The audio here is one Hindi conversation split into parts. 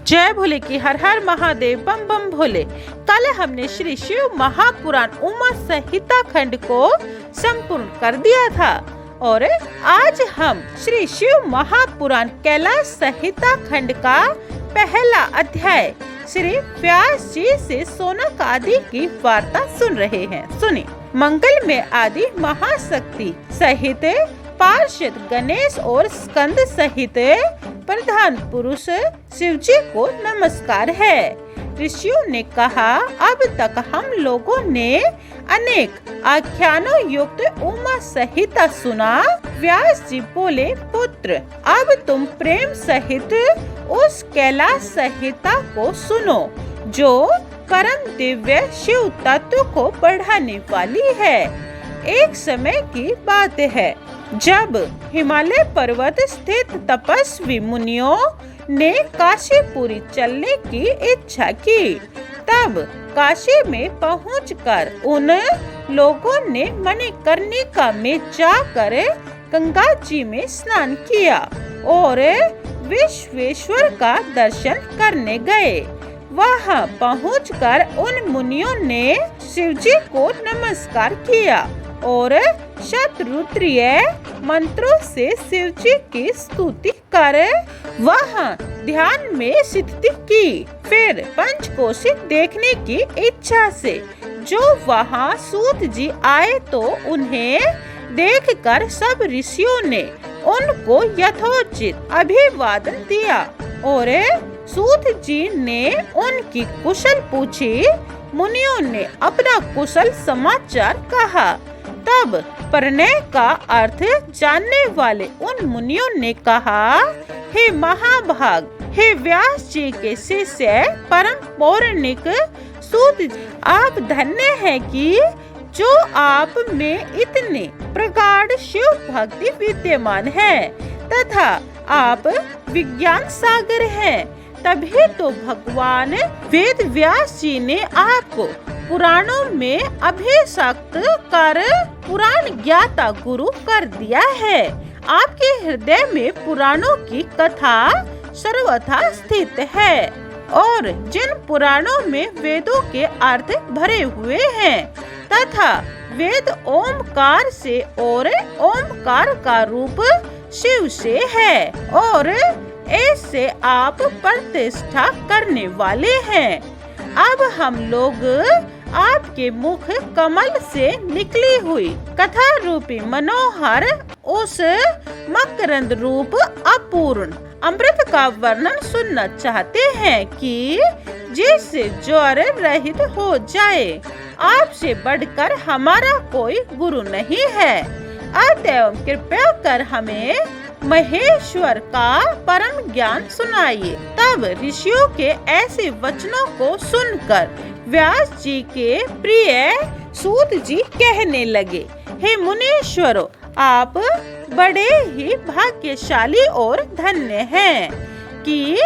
जय भोले की हर हर महादेव, बम बम भोले। कल हमने श्री शिव महापुराण उमा संहिता खंड को संपूर्ण कर दिया था और आज हम श्री शिव महापुराण कैलाश संहिता खंड का पहला अध्याय श्री व्यास जी से सोनक आदि की वार्ता सुन रहे हैं। सुनिए। मंगल में आदि महाशक्ति सहित पार्षद गणेश और स्कंद सहित प्रधान पुरुष शिव जी को नमस्कार है। ऋषियों ने कहा, अब तक हम लोगों ने अनेक आख्यानों युक्त उमा संहिता सुना। व्यास जी बोले, पुत्र अब तुम प्रेम सहित उस कैलाश संहिता को सुनो जो परम दिव्य शिव तत्व को बढ़ाने वाली है। एक समय की बात है जब हिमालय पर्वत स्थित तपस्वी मुनियों ने काशीपुरी चलने की इच्छा की। तब काशी में पहुंचकर उन लोगों ने मणिकर्णिका में जाकर गंगा जी में स्नान किया और विश्वेश्वर का दर्शन करने गए। वहां पहुंचकर उन मुनियों ने शिव जी को नमस्कार किया और शतरुद्रीय मंत्रों से शिव जी की स्तुति कर वहां ध्यान में स्थिति की। फिर पंचकोशी देखने की इच्छा से जो वहां सूत जी आए तो उन्हें देखकर सब ऋषियों ने उनको यथोचित अभिवादन दिया और सूत जी ने उनकी कुशल पूछी। मुनियों ने अपना कुशल समाचार कहा। तब प्रणय का अर्थ जानने वाले उन मुनियों ने कहा, हे महाभाग, हे व्यास जी के शिष्य परम पौराणिक सूत जी, आप धन्य हैं कि जो आप में इतने प्रगाढ़ शिव भक्ति विद्यमान है तथा आप विज्ञान सागर हैं। तभी तो भगवान वेद व्यास जी ने आपको पुराणों में अभिषक्त कर पुराण ज्ञाता गुरु कर दिया है। आपके हृदय में पुराणों की कथा सर्वथा स्थित है और जिन पुराणों में वेदों के अर्थ भरे हुए हैं तथा वेद ओमकार से और ओमकार का रूप शिव से है और ऐसे आप प्रतिष्ठा करने वाले हैं। अब हम लोग आपके मुख कमल से निकली हुई कथा रूपी मनोहर उस मकरंद रूप अपूर्ण अमृत का वर्णन सुनना चाहते हैं कि जिससे ज्वर रहित हो जाए। आपसे बढ़कर हमारा कोई गुरु नहीं है, अतएव कृपया कर हमें महेश्वर का परम ज्ञान सुनाइए। तब ऋषियों के ऐसे वचनों को सुनकर व्यास जी के प्रिय सूत जी कहने लगे, हे मुनीश्वरों, आप बड़े ही भाग्यशाली और धन्य हैं कि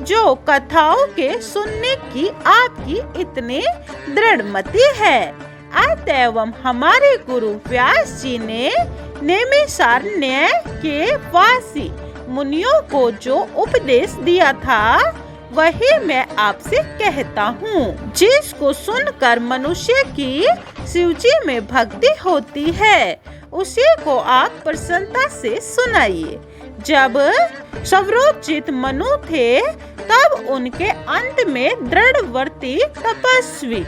जो कथाओं के सुनने की आपकी इतनी दृढ़ मति है। अतएव हमारे गुरु व्यास जी ने नैमिषारण्य के वासी मुनियों को जो उपदेश दिया था वही मैं आपसे कहता हूँ, जिसको सुनकर मनुष्य की शिव जी में भक्ति होती है उसी को आप प्रसन्नता से सुनाइए। जब सवरोचित मनु थे तब उनके अंत में दृढ़वर्ती तपस्वी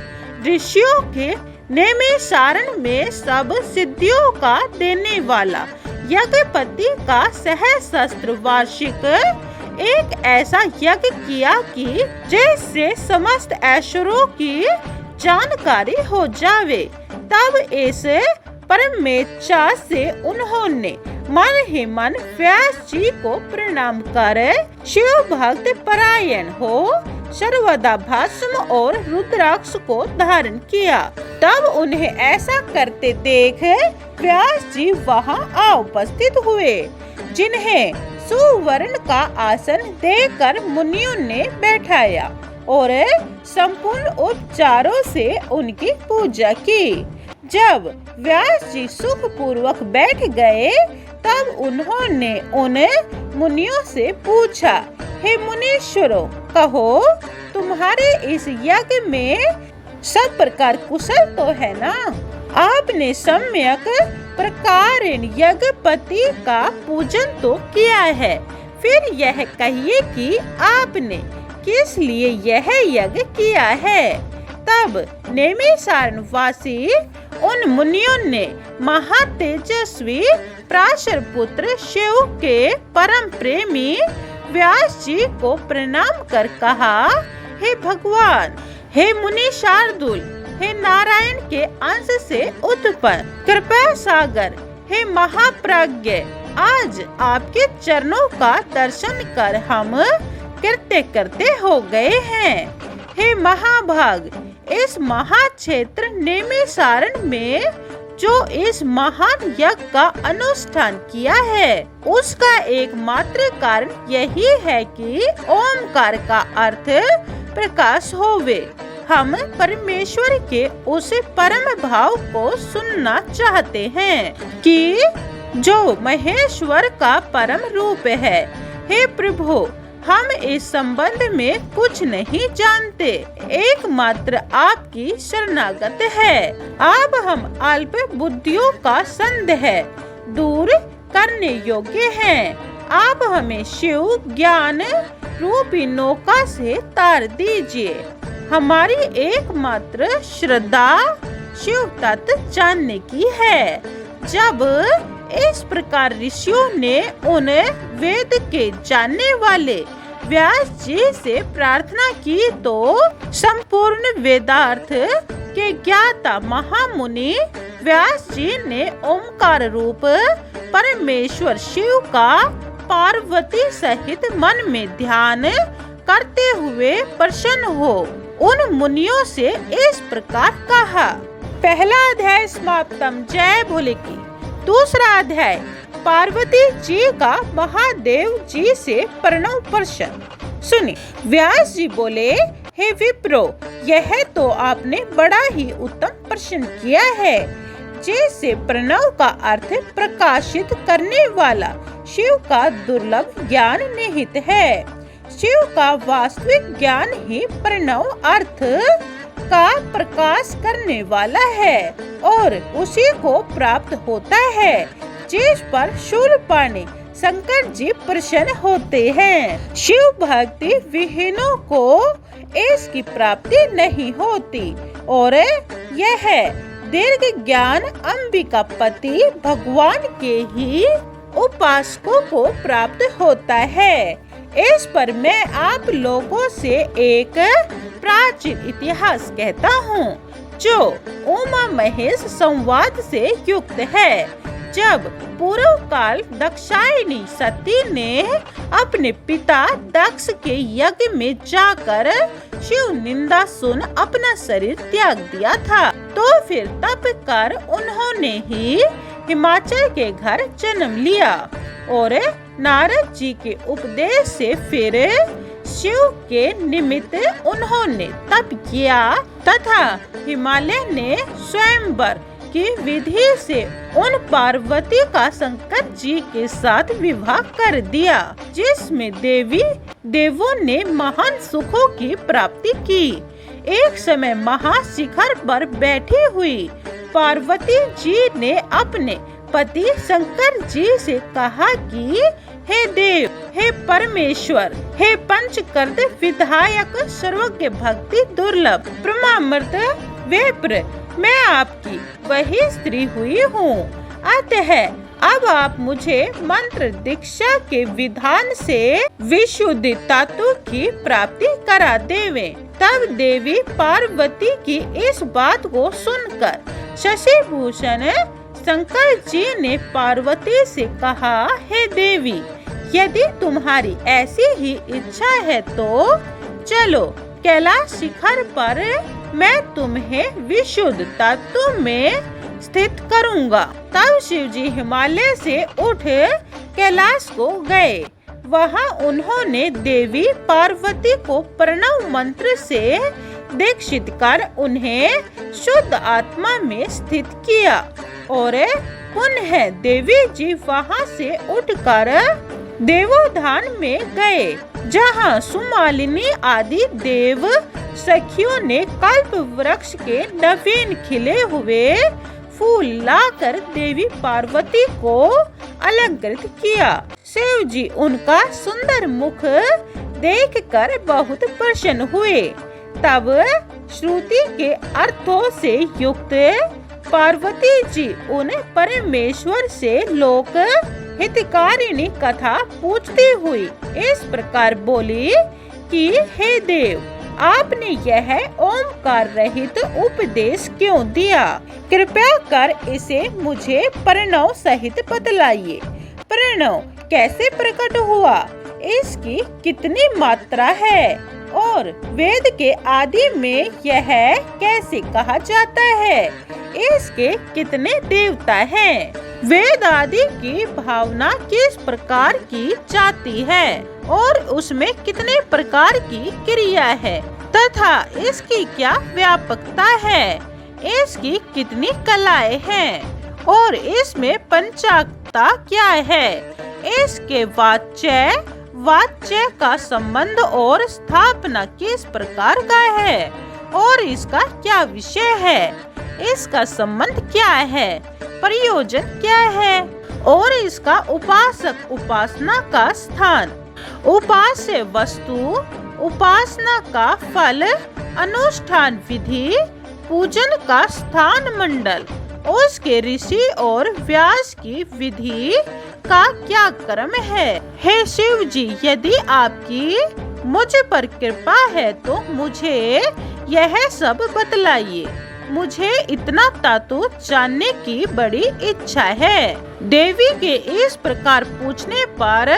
ऋषियों के नैमिषारण्य में सब सिद्धियों का देने वाला यज्ञपति का सहस्त्र वार्षिक एक ऐसा यज्ञ किया कि जैसे समस्त ऐश्वर्यों की जानकारी हो जावे। तब इस परमेच्छा से उन्होंने मन ही मन व्यास जी को प्रणाम कर शिव भक्त परायण हो सर्वदा भस्म और रुद्राक्ष को धारण किया। तब उन्हें ऐसा करते देख व्यास जी वहां आ उपस्थित हुए, जिन्हें सुवर्ण का आसन देकर मुनियों ने बैठाया और संपूर्ण उपचारों से उनकी पूजा की। जब व्यास जी सुख पूर्वक बैठ गए तब उन्होंने उन मुनियों से पूछा, हे मुनीश्वरों, कहो तुम्हारे इस यज्ञ में सब प्रकार कुशल तो है ना? आपने सम्यक प्रकार यज्ञपति का पूजन तो किया है। फिर यह कहिए कि आपने किस लिए यह यज्ञ किया है। तब नैमिषारण्यवासी उन मुनियों ने महातेजस्वी पराशर पुत्र शिव के परम प्रेमी व्यास जी को प्रणाम कर कहा, हे भगवान, हे मुनि शार्दुल, हे नारायण के अंश से उत्पन्न कृपा सागर, हे महाप्राज्ञ, आज आपके चरणों का दर्शन कर हम कृत्य करते हो गए हैं। हे महाभाग, इस महाक्षेत्र नैमिषारण्य में जो इस महान यज्ञ का अनुष्ठान किया है, उसका एकमात्र कारण यही है कि ओमकार का अर्थ प्रकाश होवे। हम परमेश्वर के उस परम भाव को सुनना चाहते हैं कि जो महेश्वर का परम रूप है। हे प्रभु, हम इस संबंध में कुछ नहीं जानते, एकमात्र आपकी शरणागत है। अब हम अल्प बुद्धियों का संदेह दूर करने योग्य हैं। आप हमें शिव ज्ञान रूपी नौका से तार दीजिए। हमारी एकमात्र श्रद्धा शिव तत्व जानने की है। जब इस प्रकार ऋषियों ने उन वेद के जानने वाले व्यास जी से प्रार्थना की तो संपूर्ण वेदार्थ के ज्ञाता महामुनि व्यास जी ने ओमकार रूप परमेश्वर शिव का पार्वती सहित मन में ध्यान करते हुए प्रसन्न हो उन मुनियों से इस प्रकार कहा। पहला अध्याय समाप्तम। जय भोले की। दूसरा अध्याय पार्वती जी का महादेव जी से प्रणव प्रश्न। सुनिए। व्यास जी बोले, हे विप्रो, यह तो आपने बड़ा ही उत्तम प्रश्न किया है। जैसे प्रणव का अर्थ प्रकाशित करने वाला शिव का दुर्लभ ज्ञान निहित है। शिव का वास्तविक ज्ञान ही प्रणव अर्थ का प्रकाश करने वाला है और उसी को प्राप्त होता है, जिस पर शूलपाणि शंकर जी प्रसन्न होते हैं। शिव भक्ति विहीनों को इसकी प्राप्ति नहीं होती और यह दीर्घ ज्ञान अंबिकापति भगवान के ही उपासकों को प्राप्त होता है। इस पर मैं आप लोगों से एक प्राचीन इतिहास कहता हूँ, जो उमा महेश संवाद से युक्त है। जब पूर्व काल दक्षायनी सती ने अपने पिता दक्ष के यज्ञ में जाकर शिव निंदा सुन अपना शरीर त्याग दिया था, तो फिर तप कर उन्होंने ही हिमाचल के घर जन्म लिया और नारद जी के उपदेश से फिर शिव के निमित्त उन्होंने तप किया तथा हिमालय ने स्वयंवर की विधि से उन पार्वती का शंकर जी के साथ विवाह कर दिया, जिसमें देवों ने महान सुखों की प्राप्ति की। एक समय महाशिखर पर बैठी हुई पार्वती जी ने अपने पति शंकर जी से कहा कि हे देव, हे परमेश्वर, हे पंचकर्द विधायक, सर्वज्ञ भक्ति दुर्लभ परमामृत विप्र, मैं आपकी वही स्त्री हुई हूँ। अतः अब आप मुझे मंत्र दीक्षा के विधान से विशुद्ध तत्व की प्राप्ति करा देवें। तब देवी पार्वती की इस बात को सुनकर शशिभूषण शंकर जी ने पार्वती से कहा, हे देवी, यदि तुम्हारी ऐसी ही इच्छा है तो चलो कैलाश शिखर पर मैं तुम्हें विशुद्ध तत्व में स्थित करूंगा। तब शिव जी हिमालय से उठ कैलाश को गए। वहां उन्होंने देवी पार्वती को प्रणव मंत्र से दीक्षित कर उन्हें शुद्ध आत्मा में स्थित किया और पुनः देवी जी वहां से उठकर देवोत्थान में गए जहाँ सुमालिनी आदि देव सखियों ने कल्प वृक्ष के नवीन खिले हुए फूल लाकर देवी पार्वती को अलंकृत किया। शिव जी उनका सुंदर मुख देखकर बहुत प्रसन्न हुए। तब श्रुति के अर्थों से युक्त पार्वती जी उन परमेश्वर से लोक हितकारिणी कथा पूछती हुई इस प्रकार बोली कि हे देव, आपने यह ओमकार रहित उपदेश क्यों दिया? कृपया कर इसे मुझे प्रणव सहित बतलाइए। प्रणव कैसे प्रकट हुआ? इसकी कितनी मात्रा है? और वेद के आदि में यह कैसे कहा जाता है? इसके कितने देवता हैं? वेद आदि की भावना किस प्रकार की जाती है और उसमें कितने प्रकार की क्रिया है तथा इसकी क्या व्यापकता है? इसकी कितनी कलाएं हैं और इसमें पंचाक्षता क्या है? इसके वाच्य का संबंध और स्थापना किस प्रकार का है और इसका क्या विषय है? इसका संबंध क्या है? प्रयोजन क्या है? और इसका उपासक उपासना का स्थान, उपास्य वस्तु, उपासना का फल, अनुष्ठान विधि, पूजन का स्थान मंडल, उसके ऋषि और व्यास की विधि का क्या क्रम है? हे शिव जी, यदि आपकी मुझ पर कृपा है तो मुझे यह सब बतलाइए। मुझे इतना तातु जानने की बड़ी इच्छा है। देवी के इस प्रकार पूछने पर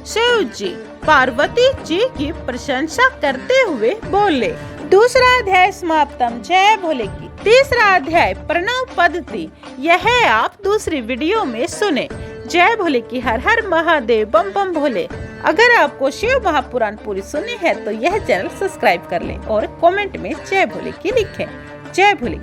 शिव जी पार्वती जी की प्रशंसा करते हुए बोले। दूसरा अध्याय समाप्तम। जय भोले की। तीसरा अध्याय प्रणव पद्धति, यह आप दूसरी वीडियो में सुने। जय भोले की। हर हर महादेव, बम बम भोले। अगर आपको शिव महापुराण पूरी सुनी है तो यह चैनल सब्सक्राइब कर लें और कमेंट में जय भोले की लिखें। जय भोले।